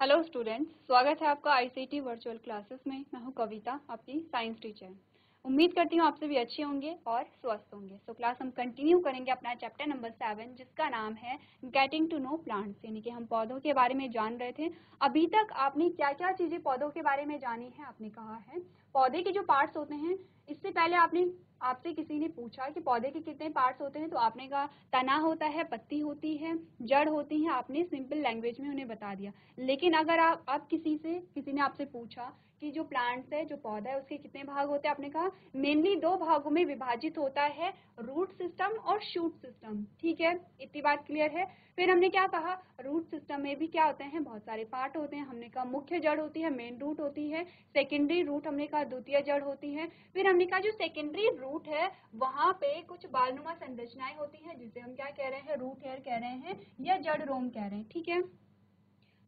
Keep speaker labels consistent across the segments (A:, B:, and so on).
A: Hello students, स्वागत है आपका आईसीटी वर्चुअल क्लासेस में। मैं हूं कविता, आपकी साइंस टीचर। उम्मीद करती हूं आप सभी अच्छे होंगे और स्वस्थ होंगे। सो क्लास हम कंटिन्यू करेंगे अपना चैप्टर नंबर 7, जिसका नाम है गेटिंग टू नो प्लांट्स, यानी कि हम पौधों के बारे में जान रहे थे। अभी तक आपने क्या क्या चीजें पौधों के बारे में जानी है, आपने कहा है पौधे के जो पार्ट्स होते हैं। इससे पहले आपसे किसी ने पूछा कि पौधे के कितने पार्ट्स होते हैं, तो आपने कहा तना होता है, पत्ती होती है, जड़ होती है। आपने सिंपल लैंग्वेज में उन्हें बता दिया। लेकिन अगर आप किसी ने आपसे पूछा कि जो प्लांट्स है, जो पौधा है, उसके कितने भाग होते हैं, आपने कहा मेनली 2 भागों में विभाजित होता है, रूट सिस्टम और शूट सिस्टम। ठीक है, इतनी बात क्लियर है। फिर हमने क्या कहा, रूट सिस्टम में भी क्या होते हैं, बहुत सारे पार्ट होते हैं। हमने कहा मुख्य जड़ होती है, मेन रूट होती है, सेकेंडरी रूट हमने कहा द्वितीय जड़ होती है। फिर हमने कहा जो सेकेंडरी रूट है वहां पे कुछ बालनुमा संरचनाएं होती हैं, जिसे हम क्या कह रहे हैं, रूट हेयर कह रहे हैं या जड़ रोम कह रहे हैं। ठीक है,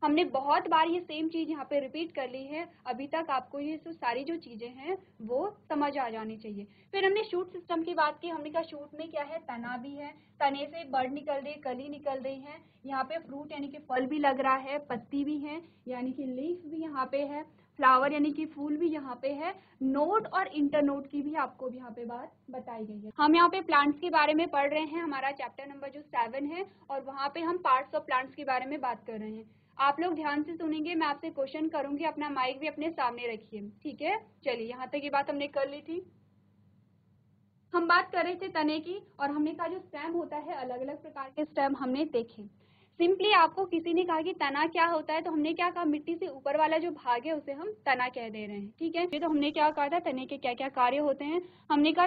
A: हमने बहुत बार ये सेम चीज यहाँ पे रिपीट कर ली है। अभी तक आपको ये सारी जो चीजें हैं वो समझ आ जानी चाहिए। फिर हमने शूट सिस्टम की बात की। हमने कहा शूट में क्या है, तना भी है, तने से बड निकल रही है, कली निकल रही है, यहाँ पे फ्रूट यानी कि फल भी लग रहा है, पत्ती भी है यानी कि लीफ भी यहाँ पे है, फ्लावर यानी कि फूल भी यहाँ पे है, नोड और इंटरनोड की भी आपको यहाँ पे बात बताई गई है। हम यहाँ पे प्लांट्स के बारे में पढ़ रहे हैं, हमारा चैप्टर नंबर जो 7 है, और वहाँ पे हम पार्ट्स ऑफ प्लांट्स के बारे में बात कर रहे हैं। आप लोग ध्यान से सुनेंगे, मैं आपसे क्वेश्चन करूंगी, अपना माइक भी अपने सामने रखिए। ठीक है, चलिए यहाँ तक की बात हमने कर ली थी। हम बात कर रहे थे तने की, और हमने कहा जो स्टेम होता है, अलग अलग प्रकार के स्टेम हमने देखे। सिंपली आपको किसी ने कहा कि तना क्या होता है, तो हमने क्या कहा, मिट्टी से ऊपर वाला जो भाग है उसे हम तना कह दे रहे हैं। ठीक है, तो हमने क्या कहा था, तने के क्या क्या कार्य होते हैं। हमने कहा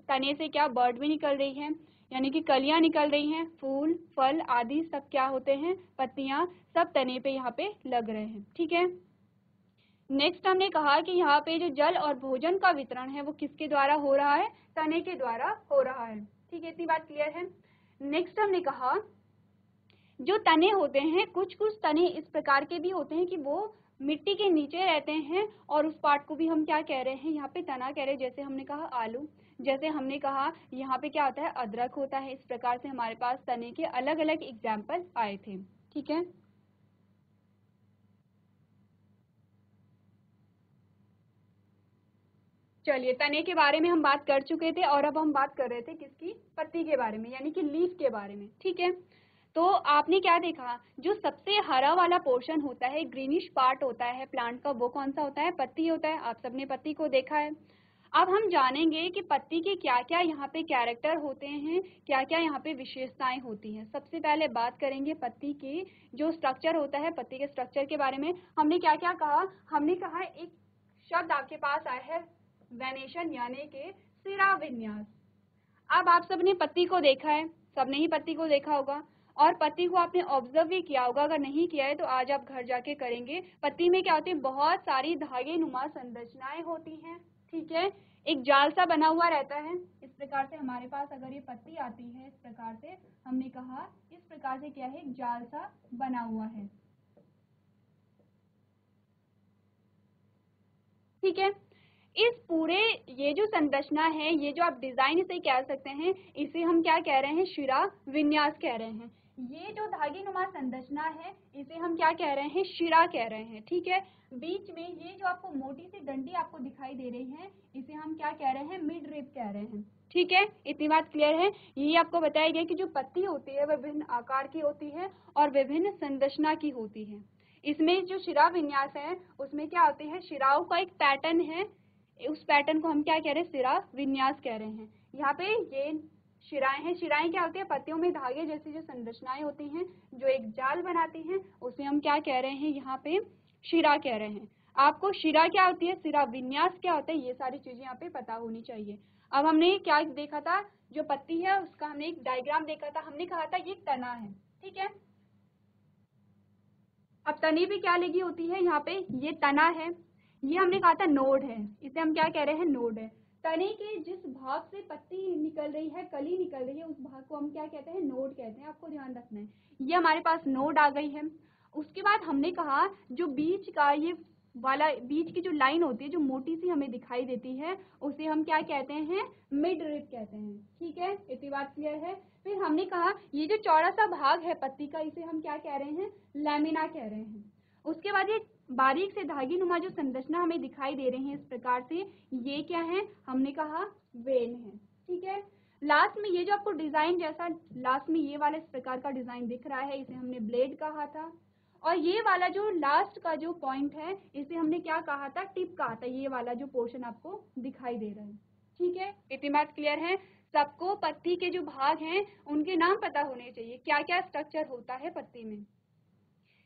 A: तने से क्या बर्ड भी निकल रही है, यानी कि कलियां निकल रही हैं, फूल फल आदि सब क्या होते हैं, पत्तियां, सब तने पे यहाँ पे लग रहे हैं। ठीक है, नेक्स्ट हमने कहा कि यहाँ पे जो जल और भोजन का वितरण है वो किसके द्वारा हो रहा है, तने के द्वारा हो रहा है। ठीक है, इतनी बात क्लियर है। नेक्स्ट हमने कहा जो तने होते हैं, कुछ कुछ तने इस प्रकार के भी होते हैं कि वो मिट्टी के नीचे रहते हैं, और उस पार्ट को भी हम क्या कह रहे हैं, यहाँ पे तना कह रहे हैं। जैसे हमने कहा आलू, जैसे हमने कहा यहाँ पे क्या होता है, अदरक होता है। इस प्रकार से हमारे पास तने के अलग अलग एग्जाम्पल आए थे। ठीक है, चलिए तने के बारे में हम बात कर चुके थे, और अब हम बात कर रहे थे किसकी, पत्ती के बारे में, यानी कि लीफ के बारे में। ठीक है, तो आपने क्या देखा, जो सबसे हरा वाला पोर्शन होता है, ग्रीनिश पार्ट होता है प्लांट का, वो कौन सा होता है, पत्ती होता है। आप सबने पत्ती को देखा है। अब हम जानेंगे कि पत्ती के क्या क्या यहाँ पे कैरेक्टर होते हैं, क्या क्या यहाँ पे विशेषताएं होती हैं। सबसे पहले बात करेंगे पत्ती के जो स्ट्रक्चर होता है, पत्ती के स्ट्रक्चर के बारे में। हमने क्या क्या कहा, हमने कहा एक शब्द आपके पास आया है, वेनेशन, यानी कि सिरा विन्यास। अब आप सबने पत्ती को देखा है, सबने ही पत्ती को देखा होगा, और पत्ती को आपने ऑब्जर्व भी किया होगा। अगर नहीं किया है तो आज आप घर जाके करेंगे। पत्ती में क्या होती है, बहुत सारी धागे नुमा संरचनाएं होती हैं। ठीक है, एक जाल सा बना हुआ रहता है। इस प्रकार से हमारे पास अगर ये पत्ती आती है, इस प्रकार से हमने कहा, इस प्रकार से क्या है, एक जाल सा बना हुआ है। ठीक है, इस पूरे ये जो संरचना है, ये जो आप डिजाइन इसे कह सकते हैं, इसे हम क्या कह रहे हैं, शिरा विन्यास कह रहे हैं। ये जो धागे नुमा संरचना है, इसे हम क्या कह रहे हैं, शिरा कह रहे हैं। ठीक है, बीच में ये जो आपको मोटी सी डंडी आपको दिखाई दे रही है, इसे हम क्या कह रहे हैं, मिड रिब कह रहे हैं। ठीक है, इतनी बात क्लियर है। ये आपको बताया गया कि जो पत्ती होती है वह विभिन्न आकार की होती है और विभिन्न संरचना की होती है। इसमें जो शिरा विन्यास है, उसमें क्या होती है, शिराओं का एक पैटर्न है, उस पैटर्न को हम क्या कह रहे हैं, सिरा विन्यास कह रहे हैं। यहाँ पे ये शिराएं हैं। शिराएं क्या होती है, पत्तियों में धागे जैसी जो संरचनाएं होती हैं, जो एक जाल बनाती हैं, उसे हम क्या कह रहे हैं, यहाँ पे शिरा कह रहे हैं। आपको शिरा क्या होती है, सिरा विन्यास क्या होता है, ये सारी चीजें यहाँ पे पता होनी चाहिए। अब हमने क्या देखा था, जो पत्ती है उसका हमने एक डायग्राम देखा था। हमने कहा था ये तना है। ठीक है, अब तने पे क्या लगी होती है, यहाँ पे ये तना है, ये हमने कहा था नोड है, इसे हम क्या कह रहे हैं, नोड है। तने के जिस भाग से पत्ती निकल रही है, कली निकल रही है, उस भाग को हम क्या कहते हैं, नोड कहते हैं। आपको ध्यान रखना है, ये हमारे पास नोड आ गई है। उसके बाद हमने कहा जो बीच का ये वाला, बीच की जो लाइन होती है, जो मोटी सी हमें दिखाई देती है, उसे हम क्या कहते हैं, मिड रिब कहते हैं। ठीक है, इतनी बात क्लियर है। फिर हमने कहा ये जो चौड़ा सा भाग है पत्ती का, इसे हम क्या कह रहे हैं, लैमिना कह रहे हैं। उसके बाद ये बारीक से धागे नुमा जो संरचना हमें दिखाई दे रही है इस प्रकार से, ये क्या है, हमने कहा वेन है। ठीक है, लास्ट में ये जो आपको डिजाइन जैसा लास्ट में ये वाला इस प्रकार का डिजाइन दिख रहा है, इसे हमने ब्लेड कहा था। और ये वाला जो लास्ट का जो पॉइंट है इसे हमने क्या कहा था, टिप कहा था, ये वाला जो पोर्शन आपको दिखाई दे रहा है। ठीक है, इतनी बात क्लियर है सबको? पत्ती के जो भाग हैं उनके नाम पता होने चाहिए, क्या क्या स्ट्रक्चर होता है पत्ती में।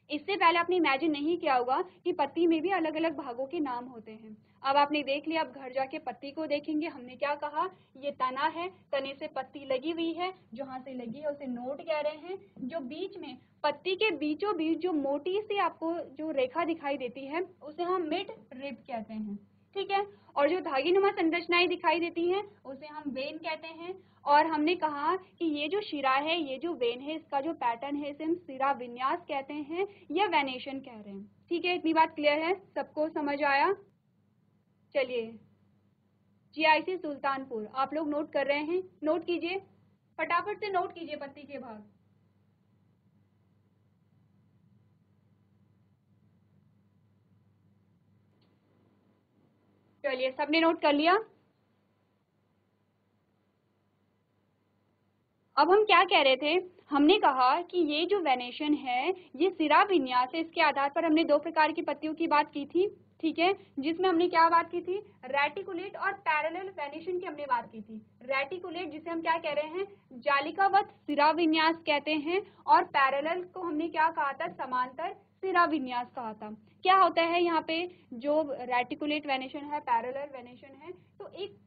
A: इससे पहले आपने इमेजिन नहीं किया होगा कि पत्ती में भी अलग अलग भागों के नाम होते हैं। अब आपने देख लिया, अब घर जाके पत्ती को देखेंगे। हमने क्या कहा, ये तना है, तने से पत्ती लगी हुई है, जहां से लगी है उसे नोड कह रहे हैं। जो बीच में पत्ती के बीचों बीच जो मोटी सी आपको जो रेखा दिखाई देती है उसे हम मिड रिब कहते हैं। ठीक है, और जो धागी नुमा संरचनाएं दिखाई देती हैं उसे हम वेन कहते हैं। और हमने कहा कि ये जो शिरा है, ये जो वेन है, इसका जो पैटर्न है इसे हम सिरा विन्यास कहते हैं या वेनेशन कह रहे हैं। ठीक है, इतनी बात क्लियर है, सबको समझ आया? चलिए, जीआईसी सुल्तानपुर आप लोग नोट कर रहे हैं, नोट कीजिए, फटाफट से नोट कीजिए पत्ती के भाग। चलिए, सबने नोट कर लिया? अब हम क्या कह रहे थे, हमने कहा कि ये जो वेनेशन है ये सिरा विन्यास है। इसके आधार पर हमने दो प्रकार की पत्तियों की बात की थी। ठीक है, जिसमें हमने क्या बात की थी, रेटिकुलेट और पैरेलल वेनेशन की हमने बात की थी। रेटिकुलेट जिसे हम क्या कह रहे हैं, जालिकावत सिरा विन्यास कहते हैं, और पैरेलल को हमने क्या कहा था, समांतर सिरा विन्यास कहा था। क्या होता है यहाँ पे, जो रेटिकुलेट वेनेशन है, पैरेलल वेनेशन है, तो एक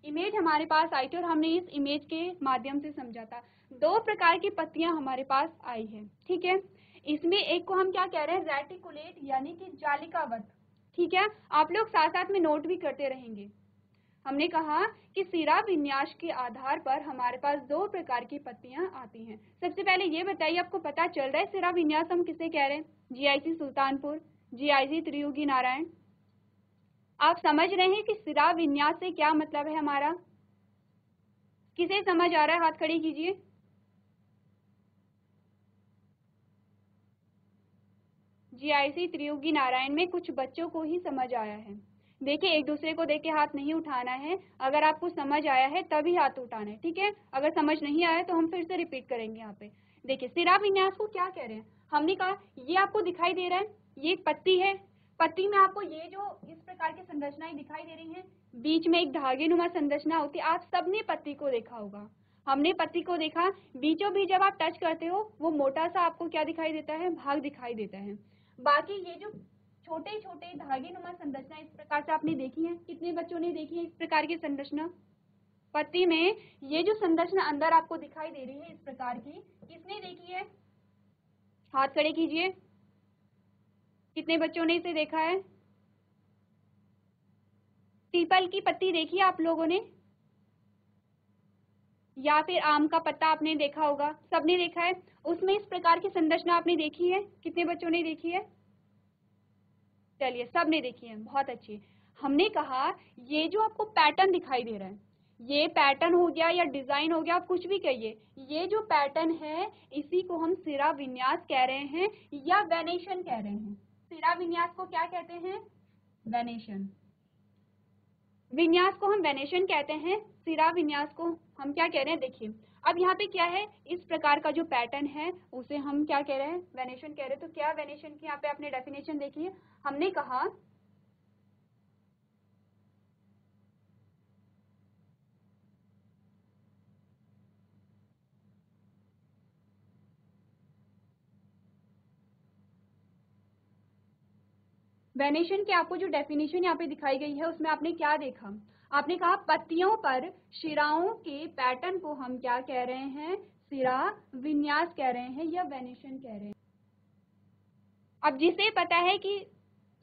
A: इमेज हमारे पास आई थी और हमने इस इमेज के माध्यम से समझा था। दो प्रकार की पत्तियां हमारे पास आई है। ठीक है, इसमें एक को हम क्या कह रहे हैं, रेटिकुलेट यानी कि जालिकावत। ठीक है, आप लोग साथ साथ में नोट भी करते रहेंगे। हमने कहा कि सिरा विन्यास के आधार पर हमारे पास दो प्रकार की पत्तियां आती हैं। सबसे पहले ये बताइए, आपको पता चल रहा है सिरा विन्यास हम किसे कह रहे हैं? GIC Sultanpur, GIC Triyugi Narayan. आप समझ रहे हैं कि सिरा विन्यास से क्या मतलब है हमारा? किसे समझ आ रहा है, हाथ खड़ी कीजिए। जीआईसी त्रियुगी नारायण में कुछ बच्चों को ही समझ आया है। देखिए, एक दूसरे को देख के हाथ नहीं उठाना है, अगर आपको समझ आया है तभी हाथ उठाना है। ठीक है, अगर समझ नहीं आया तो हम फिर से रिपीट करेंगे यहाँ पे। देखिए, सिरा विन्यास को क्या कह रहे हैं, हमने कहा ये आपको दिखाई दे रहा है, ये एक पत्ती है, पत्ती में आपको ये जो इस प्रकार की संरचनाएं दिखाई दे रही हैं, बीच में एक धागे नुमा संरचना होती है। आप सबने पत्ती को देखा होगा, हमने पत्ती को देखा, बीचों बीच जब आप टच करते हो वो मोटा सा आपको क्या दिखाई देता है, भाग दिखाई देता है। बाकी ये जो छोटे छोटे धागे नुमा संरचना इस प्रकार से आपने देखी है, कितने बच्चों ने देखी है इस प्रकार की संरचना? पत्ती में ये जो संरचना अंदर आपको दिखाई दे रही है इस प्रकार की, किसने देखी है? हाथ खड़े कीजिए, कितने बच्चों ने इसे देखा है? पीपल की पत्ती देखी है आप लोगों ने, या फिर आम का पत्ता आपने देखा होगा, सबने देखा है। उसमें इस प्रकार की संरचना आपने देखी है, कितने बच्चों ने देखी है? चलिए, सबने देखी है, बहुत अच्छी। हमने कहा ये जो आपको पैटर्न दिखाई दे रहा है, ये पैटर्न हो गया या डिजाइन हो गया, आप कुछ भी कहिए, ये जो पैटर्न है इसी को हम सिरा विन्यास कह रहे हैं या वेनेशन कह रहे हैं। सिरा विन्यास को क्या कहते हैं? वेनेशन। विन्यास को हम वेनेशन कहते हैं, सिरा विन्यास को हम क्या कह रहे हैं? देखिए, अब यहाँ पे क्या है, इस प्रकार का जो पैटर्न है उसे हम क्या कह रहे हैं? वेनेशन कह रहे हैं। तो क्या वेनेशन की यहाँ पे आपने डेफिनेशन देखी है? हमने कहा वेनेशन की आपको जो डेफिनेशन यहाँ पे दिखाई गई है उसमें आपने क्या देखा? आपने कहा पत्तियों पर शिराओं के पैटर्न को हम क्या कह रहे हैं? सिरा विन्यास कह रहे हैं या वेनेशन कह रहे हैं। अब जिसे पता है कि,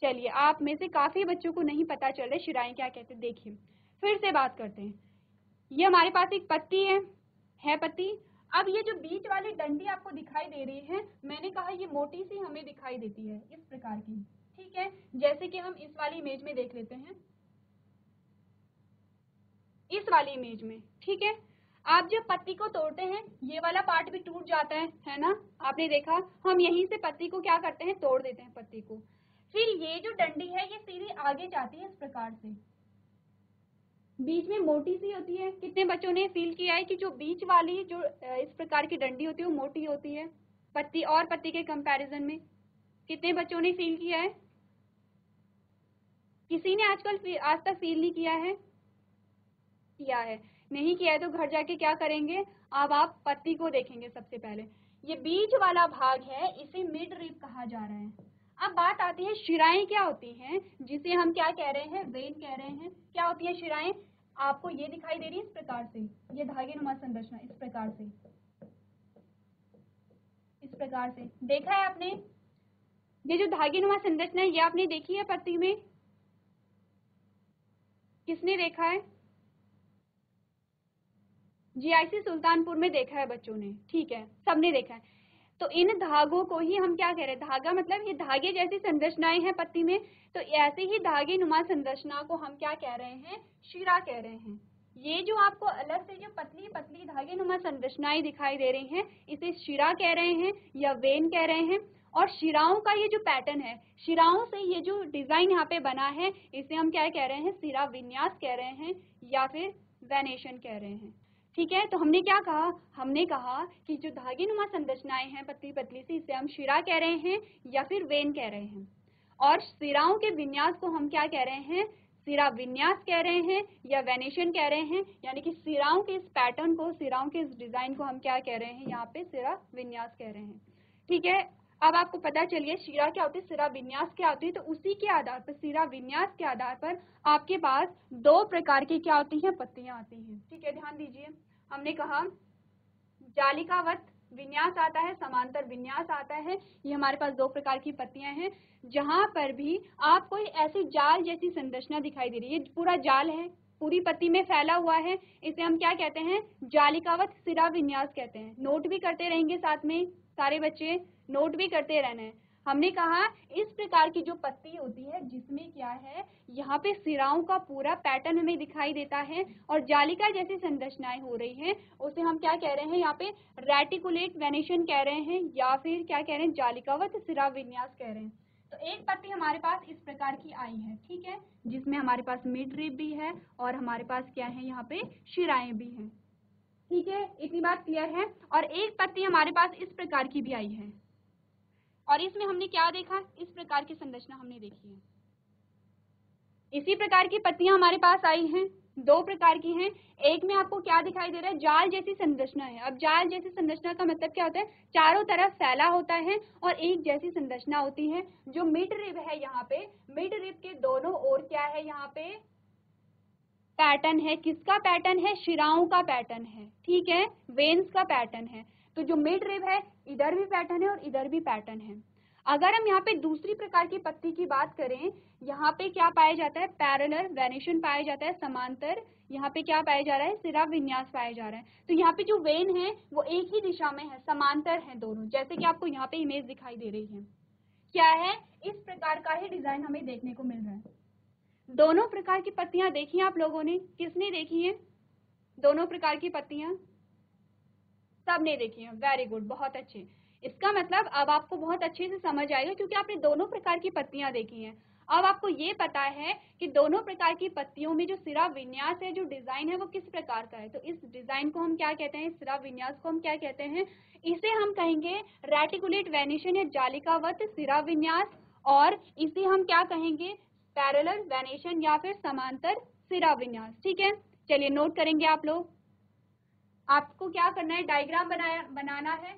A: चलिए, आप में से काफी बच्चों को नहीं पता चल रहा शिराएं क्या कहते हैं। देखिए, फिर से बात करते हैं। ये हमारे पास एक पत्ती है पत्ती। अब ये जो बीच वाली डंडी आपको दिखाई दे रही है, मैंने कहा ये मोटी सी हमें दिखाई देती है इस प्रकार की। ठीक है, जैसे कि हम इस वाली इमेज में देख लेते हैं, इस वाली इमेज में। ठीक है, आप जब पत्ती को तोड़ते हैं ये वाला पार्ट भी टूट जाता है ना? आपने देखा, हम यहीं से पत्ती को क्या करते हैं, तोड़ देते हैं पत्ती को। फिर ये जो डंडी है ये सीधी आगे जाती है इस प्रकार से, बीच में मोटी सी होती है। कितने बच्चों ने फील किया है कि जो बीच वाली जो इस प्रकार की डंडी होती है वो मोटी होती है पत्ती और पत्ती के कंपैरिजन में? कितने बच्चों ने फील किया है? किसी ने आज तक फील नहीं किया है? किया है? नहीं किया है तो घर जाके क्या करेंगे, अब आप पत्ती को देखेंगे। सबसे पहले ये बीच वाला भाग है, इसे मिड रिब कहा जा रहा है। अब बात आती है शिराएं क्या होती हैं, जिसे हम क्या कह रहे हैं, वेन कह रहे हैं। क्या होती है शिराएं? आपको ये दिखाई दे रही है इस प्रकार से, ये धागेनुमा संरचना इस प्रकार से, इस प्रकार से देखा है आपने? ये जो धागेनुमा संरचना है ये आपने देखी है पत्ती में? किसने देखा है? जीआईसी सुल्तानपुर में देखा है बच्चों ने, ठीक है, सबने देखा है। तो इन धागों को ही हम क्या कह रहे हैं, धागा मतलब ये धागे जैसी संरचनाएं हैं पत्ती में, तो ऐसे ही धागे नुमा संरचना को हम क्या कह रहे हैं, शिरा कह रहे हैं। ये जो आपको अलग से जो पतली पतली धागे नुमा संरचनाएं दिखाई दे रही हैं, इसे शिरा कह रहे हैं या वेन कह रहे हैं। और शिराओं का ये जो पैटर्न है, शिराओं से ये जो डिजाइन यहाँ पे बना है, इसे हम क्या कह रहे हैं, शिरा विन्यास कह रहे हैं या फिर वेनेशन कह रहे हैं। ठीक है, तो हमने क्या कहा, हमने कहा कि जो धागेनुमा संरचनाएं हैं पतली पतली सी, इसे हम शिरा कह रहे हैं या फिर वेन कह रहे हैं। और सिराओं के विन्यास को हम क्या कह रहे हैं, सिरा विन्यास कह रहे हैं या वेनेशन कह रहे हैं। यानी कि सिराओं के इस पैटर्न को, सिराओं के इस डिजाइन को हम क्या कह रहे हैं, यहाँ पे सिरा विन्यास कह रहे हैं। ठीक है, अब आपको पता चलिए शिरा क्या होती है, सिरा विन्यास क्या होती है। तो उसी के आधार पर, सिरा विन्यास के आधार पर आपके पास दो प्रकार की क्या होती हैं, पत्तियां आती हैं। ठीक है, ध्यान दीजिए, हमने कहा जालिकावत विन्यास आता है, समांतर विन्यास आता है। ये हमारे पास दो प्रकार की पत्तियां हैं। जहां पर भी आप कोई ऐसी जाल जैसी संरचना दिखाई दे रही है, पूरा जाल है, पूरी पत्ती में फैला हुआ है, इसे हम क्या कहते हैं, जालिकावत सिरा विन्यास कहते हैं। नोट भी करते रहेंगे, साथ में सारे बच्चे नोट भी करते रहना है। हमने कहा इस प्रकार की जो पत्ती होती है, जिसमें क्या है, यहाँ पे सिराओं का पूरा पैटर्न हमें दिखाई देता है और जालिका जैसी संरचनाएं हो रही हैं, उसे हम क्या कह रहे हैं, यहाँ पे रेटिकुलेट वेनेशन कह रहे हैं या फिर क्या कह रहे हैं, जालिकावत सिरा विन्यास कह रहे हैं। तो एक पत्ती हमारे पास इस प्रकार की आई है, ठीक है, जिसमें हमारे पास मिड रिब भी है और हमारे पास क्या है, यहाँ पे शिराएं भी हैं। ठीक है, इतनी बात क्लियर है। और एक पत्ती हमारे पास इस प्रकार की भी आई है और इसमें हमने क्या देखा, इस प्रकार की संरचना हमने देखी है। इसी प्रकार की पत्तियां हमारे पास आई हैं, दो प्रकार की हैं। एक में आपको क्या दिखाई दे रहा है, जाल जैसी संरचना है। अब जाल जैसी संरचना का मतलब क्या होता है, चारों तरफ फैला होता है और एक जैसी संरचना होती है। जो मिड रिब है, यहाँ पे मिड रिब के दोनों ओर क्या है, यहाँ पे पैटर्न है। किसका पैटर्न है, शिराओं का पैटर्न है। ठीक है, वेन्स का पैटर्न है। तो जो मिड रिब है, इधर भी पैटर्न है और इधर भी पैटर्न है। अगर हम यहाँ पे दूसरी प्रकार की पत्ती की बात करें, यहाँ पे क्या पाया जाता है, पैरेलल वेनेशन पाया जाता है, समांतर यहाँ पे क्या पाया जा रहा है, सिरा विन्यास पाया जा रहा है। तो यहाँ पे जो वेन है वो एक ही दिशा में है, समांतर है दोनों, जैसे कि आपको यहाँ पे इमेज दिखाई दे रही है। क्या है, इस प्रकार का ही डिजाइन हमें देखने को मिल रहा है। दोनों प्रकार की पत्तियां देखी आप लोगों ने, किसने देखी है, दोनों प्रकार की पत्तियां सबने देखी है, वेरी गुड, बहुत अच्छे। इसका मतलब अब आपको बहुत अच्छे से समझ आएगा क्योंकि आपने दोनों प्रकार की पत्तियां देखी हैं। अब आपको ये पता है कि दोनों प्रकार की पत्तियों में जो सिरा विन्यास है, जो डिजाइन है, वो किस प्रकार का है। तो इस डिजाइन को हम क्या कहते हैं, सिरा विन्यास को हम क्या कहते हैं, इसे हम कहेंगे रेटिकुलेट वेनेशन या जालिकावत सिरा विन्यास, और इसे हम क्या कहेंगे, पैरेलल वेनेशन या फिर समांतर सिरा विन्यास। ठीक है, चलिए नोट करेंगे आप लोग। आपको क्या करना है, डायग्राम बनाना है,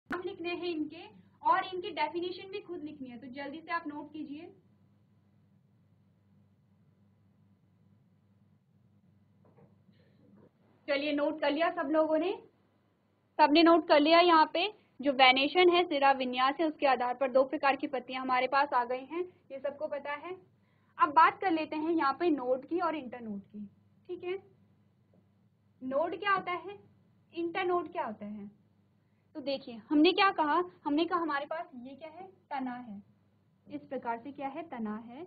A: नाम लिखने हैं इनके और इनकी डेफिनेशन भी खुद लिखनी है। तो जल्दी से आप नोट कीजिए। चलिए नोट कर लिया सब लोगों ने, सबने नोट कर लिया। यहाँ पे जो वेनेशन है, सिरा विन्यास है, उसके आधार पर दो प्रकार की पत्तियां हमारे पास आ गई हैं, ये सबको पता है। अब बात कर लेते हैं यहाँ पे नोड की और इंटरनोड की। ठीक है, नोड क्या होता है, इंटरनोड क्या होता है। तो देखिए हमने क्या कहा, हमने कहा हमारे पास ये क्या है, तना है, इस प्रकार से क्या है, तना है,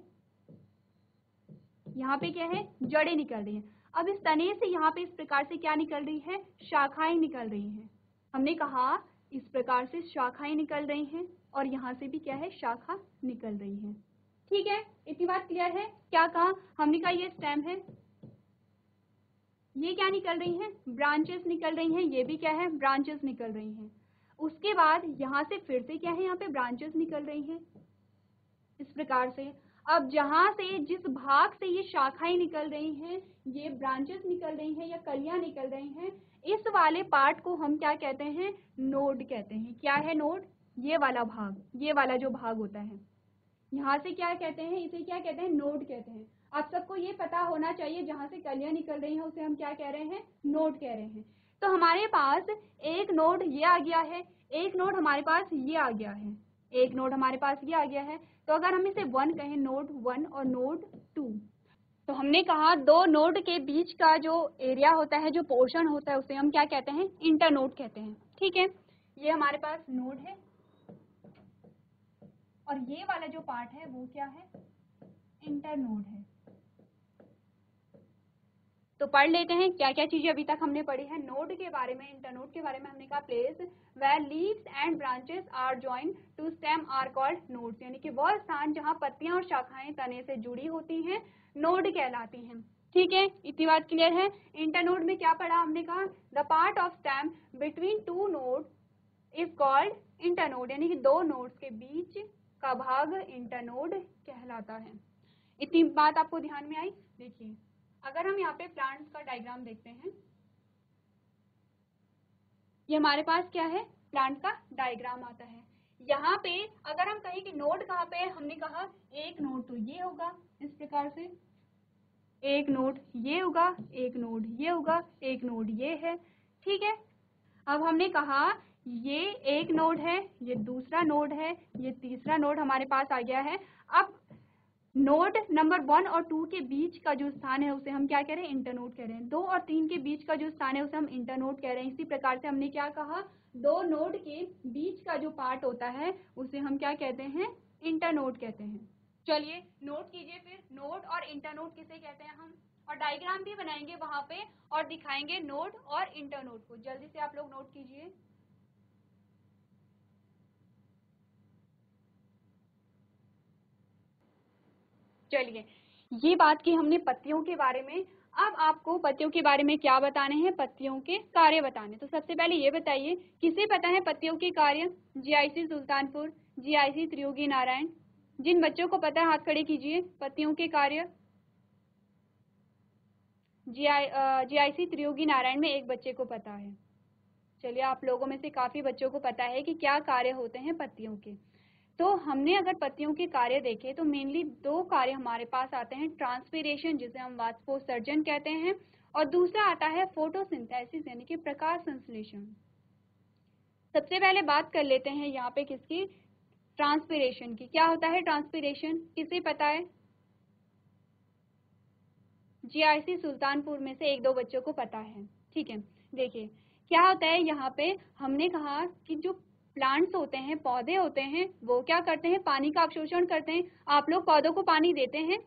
A: यहाँ पे क्या है, जड़ें निकल रही हैं। अब इस तने से यहाँ पे इस प्रकार से क्या निकल रही है, शाखाएं निकल रही हैं। हमने कहा इस प्रकार से शाखाएं निकल रही हैं और यहाँ से भी क्या है, शाखा निकल रही है। ठीक है, इतनी बात क्लियर है। क्या कहा हमने, कहा ये स्टेम है, ये क्या निकल रही हैं, ब्रांचेस निकल रही हैं, ये भी क्या है, ब्रांचेस निकल रही हैं। उसके बाद यहाँ से फिर से क्या है, यहाँ पे ब्रांचेस निकल रही हैं इस प्रकार से। अब जहाँ से जिस भाग से ये शाखाएं निकल रही हैं, ये ब्रांचेस निकल रही हैं या कलियां निकल रही हैं, इस वाले पार्ट को हम क्या कहते हैं, नोड कहते हैं। क्या है नोड, ये वाला भाग, ये वाला जो भाग होता है, यहाँ से क्या कहते हैं, इसे क्या कहते हैं, नोड कहते हैं। आप सबको ये पता होना चाहिए, जहाँ से कलियां निकल रही हैं उसे हम क्या कह रहे हैं, नोड कह रहे हैं। तो हमारे पास एक नोड ये आ गया है, एक नोड हमारे पास ये आ गया है, एक नोड हमारे पास ये आ गया है। तो अगर हम इसे 1 कहें, नोड 1 और नोड 2, तो हमने कहा दो नोड के बीच का जो एरिया होता है, जो पोर्शन होता है, उसे हम क्या कहते हैं, इंटरनोड कहते हैं। ठीक है, ये हमारे पास नोड है और ये वाला जो पार्ट है वो क्या है, इंटरनोड है। तो पढ़ लेते हैं क्या क्या चीजें अभी तक हमने पढ़ी है नोड के बारे में। इंटरनोड के बारे में हमने कहा, place where leaves and branches are joined to stem are called nodes, यानी कि वह स्थान जहां पत्तियां और शाखाएं तने से जुड़ी होती हैं, नोड कहलाती हैं। ठीक है, इतनी बात क्लियर है। इंटरनोड में क्या पढ़ा हमने कहा, the part of stem between two node is called internode, यानी कि दो नोड्स के बीच का भाग इंटरनोड कहलाता है। इतनी बात आपको ध्यान में आई। देखिए, अगर हम यहाँ पे प्लांट्स का डायग्राम देखते हैं, ये हमारे पास क्या है, प्लांट का डायग्राम आता है। यहाँ पे अगर हम कहें कि नोड कहाँ पे है, हमने कहा एक नोड तो ये होगा इस प्रकार से, एक नोड ये होगा, एक नोड ये होगा, एक नोड ये है। ठीक है, अब हमने कहा ये एक नोड है, ये दूसरा नोड है, ये तीसरा नोड हमारे पास आ गया है। अब नोड नंबर 1 और 2 के बीच का जो स्थान है उसे हम क्या कह रहे हैं, इंटरनोड कह रहे हैं। 2 और 3 के बीच का जो स्थान है उसे हम इंटरनोड कह रहे हैं। इसी प्रकार से हमने क्या कहा, दो नोड के बीच का जो पार्ट होता है उसे हम क्या कहते हैं, इंटरनोड कहते हैं। चलिए नोट कीजिए फिर, नोड और इंटरनोड किसे कहते हैं हम, और डायग्राम भी बनाएंगे वहां पे और दिखाएंगे नोड और इंटरनोड को। जल्दी से आप लोग नोट कीजिए। चलिए, ये बात की हमने पत्तियों के बारे में। अब आपको पत्तियों के बारे में क्या बताने हैं, पत्तियों के कार्य बताने। तो सबसे पहले ये बताइए, किसे पता है पत्तियों के कार्य, जीआईसी सुल्तानपुर, जीआईसी त्रियोगी नारायण। जिन बच्चों को पता है हाथ खड़े कीजिए। पत्तियों के कार्य, जीआईसी त्रियोगी नारायण में एक बच्चे को पता है। चलिए, आप लोगों में से काफी बच्चों को पता है कि क्या कार्य होते हैं पत्तियों के। तो हमने अगर पत्तियों के कार्य देखे तो मेनली दो कार्य हमारे पास आते हैं, ट्रांसपीरेशन जिसे हम वाष्पोत्सर्जन कहते हैं, और दूसरा आता है फोटोसिंथेसिस यानी कि प्रकाश संश्लेषण। सबसे पहले बात कर लेते हैं यहाँ पे किसकी, ट्रांसपीरेशन की। क्या होता है ट्रांसपीरेशन, किसे पता है, जीआईसी सुल्तानपुर में से एक दो बच्चों को पता है। ठीक है, देखिए क्या होता है, यहाँ पे हमने कहा कि जो प्लांट्स होते हैं, पौधे होते हैं, वो क्या करते हैं, पानी का अवशोषण करते हैं। आप लोग पौधों को पानी देते हैं,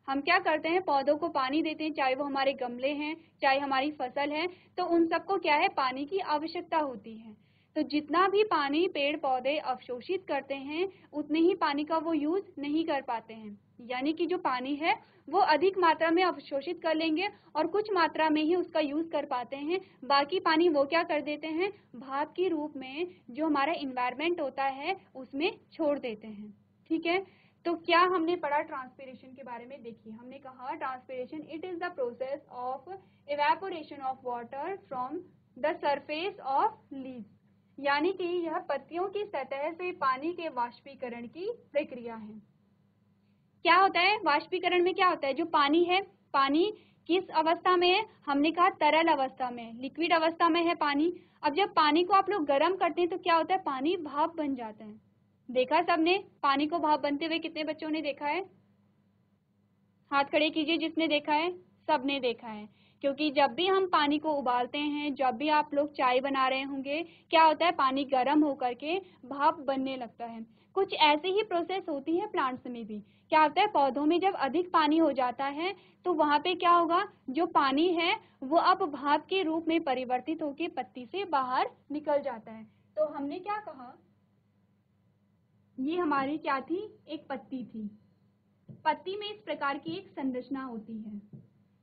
A: हम क्या करते हैं, पौधों को पानी देते हैं, चाहे वो हमारे गमले हैं, चाहे हमारी फसल है, तो उन सबको क्या है, पानी की आवश्यकता होती है। तो जितना भी पानी पेड़ पौधे अवशोषित करते हैं, उतने ही पानी का वो यूज नहीं कर पाते हैं, यानी कि जो पानी है वो अधिक मात्रा में अवशोषित कर लेंगे और कुछ मात्रा में ही उसका यूज कर पाते हैं। बाकी पानी वो क्या कर देते हैं, भाप के रूप में जो हमारा इन्वायरमेंट होता है उसमें छोड़ देते हैं। ठीक है, तो क्या हमने पढ़ा ट्रांसपीरेशन के बारे में। देखिए, हमने कहा transpiration it is the process of evaporation of water from the surface of leaves, यानी कि यह पत्तियों की सतह से पानी के वाष्पीकरण की प्रक्रिया है। क्या होता है वाष्पीकरण में, क्या होता है, जो पानी है, पानी किस अवस्था में है, हमने कहा तरल अवस्था में, लिक्विड अवस्था में है पानी। अब जब पानी को आप लोग गर्म करते हैं तो क्या होता है, पानी भाप बन जाता है। देखा सबने पानी को भाप बनते हुए, कितने बच्चों ने देखा है, हाथ खड़े कीजिए जिसने देखा है। सबने देखा है, क्योंकि जब भी हम पानी को उबालते हैं, जब भी आप लोग चाय बना रहे होंगे, क्या होता है, पानी गर्म होकर के भाप बनने लगता है। कुछ ऐसी ही प्रोसेस होती है प्लांट्स में भी। क्या होता है, पौधों में जब अधिक पानी हो जाता है तो वहां पे क्या होगा, जो पानी है वो अब भाप के रूप में परिवर्तित होकर पत्ती से बाहर निकल जाता है। तो हमने क्या कहा, ये हमारी क्या थी, एक पत्ती थी। पत्ती में इस प्रकार की एक संरचना होती है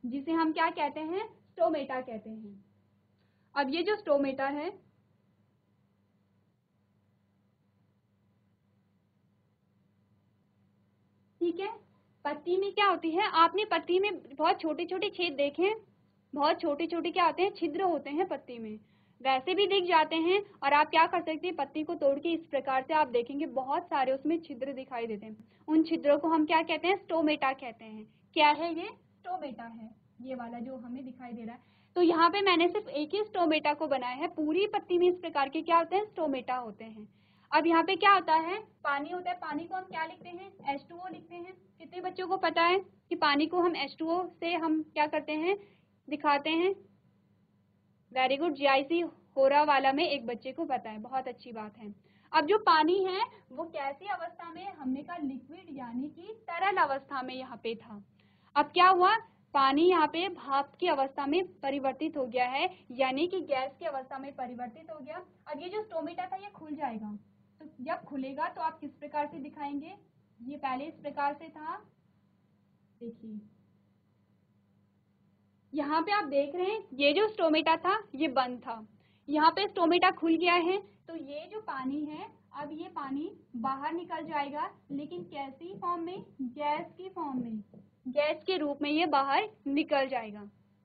A: जिसे हम क्या कहते हैं, स्टोमेटा कहते हैं। अब ये जो स्टोमेटा है, ठीक है, पत्ती में क्या होती है, आपने पत्ती में बहुत छोटे छोटे छेद देखे हैं, बहुत छोटे छोटे क्या होते हैं, छिद्र होते हैं पत्ती में, वैसे भी दिख जाते हैं। और आप क्या कर सकते हैं, पत्ती को तोड़ के इस प्रकार से आप देखेंगे बहुत सारे उसमें छिद्र दिखाई देते हैं। उन छिद्रों को हम क्या कहते हैं, स्टोमेटा कहते हैं। क्या है ये, स्टोमेटा है, ये वाला जो हमें दिखाई दे रहा है। तो यहाँ पे मैंने सिर्फ एक ही स्टोमेटा को बनाया है, पूरी पत्ती में इस प्रकार के क्या होते हैं, स्टोमेटा होते हैं। अब यहाँ पे क्या होता है, पानी होता है, पानी को हम क्या लिखते हैं, H2O लिखते हैं। कितने बच्चों को पता है कि पानी को हम H2O से हम क्या करते हैं, दिखाते हैं। वेरी गुड, GIC होरा वाला में एक बच्चे को पता है, बहुत अच्छी बात है। अब जो पानी है वो कैसी अवस्था में, हमने कहा लिक्विड यानी कि तरल अवस्था में यहाँ पे था। अब क्या हुआ, पानी यहाँ पे भाप की अवस्था में परिवर्तित हो गया है, यानी कि गैस की अवस्था में परिवर्तित हो गया। अब ये जो स्टोमेटा था ये खुल जाएगा, तो जब खुलेगा तो आप किस प्रकार से दिखाएंगे, ये पहले इस प्रकार से था, देखिए यहाँ पे आप देख रहे हैं ये जो स्टोमेटा था ये बंद था, यहाँ पे स्टोमेटा खुल गया है। तो ये जो पानी है, अब ये पानी बाहर निकल जाएगा, लेकिन कैसी फॉर्म में, गैस की फॉर्म में, गैस के रूप में ये बाहर निकल जाएगा।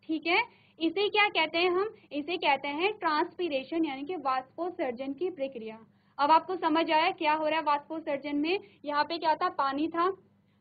A: ठीक है, इसे क्या कहते हैं, हम इसे कहते हैं ट्रांसपीरेशन यानी कि वाष्पोत्सर्जन की प्रक्रिया। अब आपको समझ आया क्या हो रहा है वाष्पोत्सर्जन में। यहाँ पे क्या था, पानी था,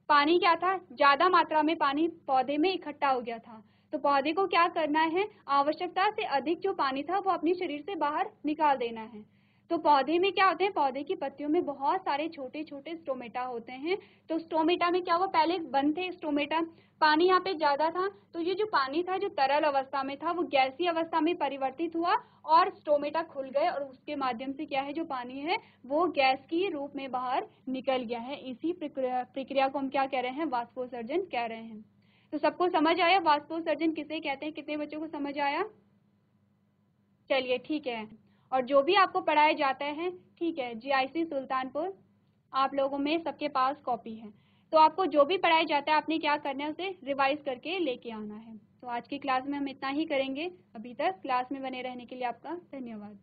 A: पानी क्या था, ज्यादा मात्रा में पानी पौधे में इकट्ठा हो गया था। तो पौधे को क्या करना है, आवश्यकता से अधिक जो पानी था वो अपने शरीर से बाहर निकाल देना है। तो पौधे में क्या होते हैं, पौधे की पत्तियों में बहुत सारे छोटे छोटे स्टोमेटा होते हैं। तो स्टोमेटा में क्या हुआ, पहले बंद थे स्टोमेटा, पानी यहाँ पे ज्यादा था, तो ये जो पानी था जो तरल अवस्था में था वो गैसीय अवस्था में परिवर्तित हुआ और स्टोमेटा खुल गए, और उसके माध्यम से क्या है, जो पानी है वो गैस की रूप में बाहर निकल गया है। इसी प्रक्रिया को हम क्या कह रहे हैं, वाष्पोत्सर्जन कह रहे हैं। तो सबको समझ आया वाष्पोत्सर्जन किसे कहते हैं, कितने बच्चों को समझ आया, चलिए ठीक है। और जो भी आपको पढ़ाया जाता है, ठीक है, GIC सुल्तानपुर आप लोगों में सबके पास कॉपी है, तो आपको जो भी पढ़ाया जाता है आपने क्या करना है, उसे रिवाइज करके लेके आना है। तो आज की क्लास में हम इतना ही करेंगे। अभी तक क्लास में बने रहने के लिए आपका धन्यवाद।